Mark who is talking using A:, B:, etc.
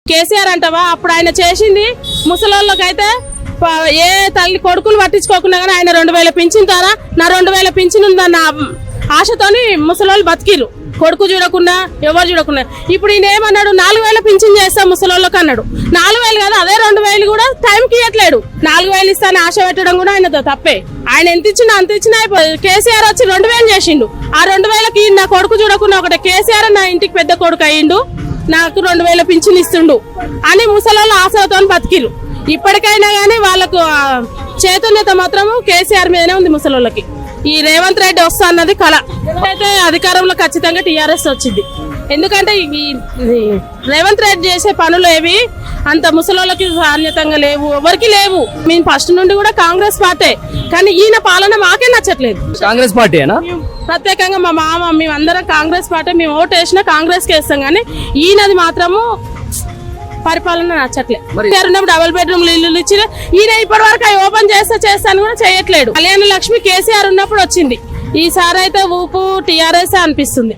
A: కేసీఆర్ అంటవా అప్పుడు ఆయన చేసింది ముసలోళ్ళకైతే ఏ తల్లి కొడుకులు పట్టించుకోకుండా కానీ ఆయన 2000 పింఛన్ తారా నా 2000 పింఛన్ ఉందన్న ఆశతోని ముసలోళ్ళు బతికిరు కొడుకు చూడకుండా ఎవరు చూడకుండా ఇప్పుడు ఈయన ఏమన్నాడు 4000 పింఛన్ చేస్తా ముసలోళ్ళకి అన్నాడు 4000 కదా అదే 2000 కూడా టైంకి ఇవ్వట్లేడు 4000 ఇస్తాను ఆశ పెట్టడం కూడా ఆయన తప్పే ఆయన ఎంత ఇచ్చినా అంత ఇచ్చినా కేసీఆర్ వచ్చి 2000 చేసిండు ఆ 2000కి నా కొడుకు చూడకుండా ఒకటే కేసీఆర్ నా ఇంటికి పెద్ద కొడుకు అయ్యిండు నాకు 2000 పింఛన్ ఇస్తుండు అని ముసలోళ్ళు ఆశతో బతికిరు ఇప్పటికైనా గానీ వాళ్ళకు చైతన్యత మాత్రము కేసీఆర్ మీదనే ఉంది ముసలోళ్ళకి ఈ రేవంత్ రెడ్డి వస్తా అన్నది కళ అయితే అధికారంలో ఖచ్చితంగా టీఆర్ఎస్ వచ్చింది ఎందుకంటే ఈ రేవంత్ రెడ్డి చేసే పనులు ఏవి అంత ముసలోళ్ళకి సాన్యతంగా లేవు ఎవరికి లేవు మేము ఫస్ట్ నుండి కూడా కాంగ్రెస్ పార్టీ కానీ ఈయన పాలన మాకే నచ్చట్లేదు
B: కాంగ్రెస్ పార్టీనా
A: ప్రత్యేకంగా మా మామ మేమందరం కాంగ్రెస్ పార్టీ మేము ఓటు వేసినా కాంగ్రెస్ కి వేస్తాం కానీ ఈయనది మాత్రము పరిపాలన నచ్చట్లేదు డబుల్ బెడ్రూమ్ ఇల్లు ఇచ్చిన ఈయన ఇప్పటి వరకు అవి ఓపెన్ చేస్తాను కూడా చేయట్లేడు కళ్యాణ లక్ష్మి కేసీఆర్ ఉన్నప్పుడు వచ్చింది ఈసారి అయితే ఊపు టీఆర్ఎస్ అనిపిస్తుంది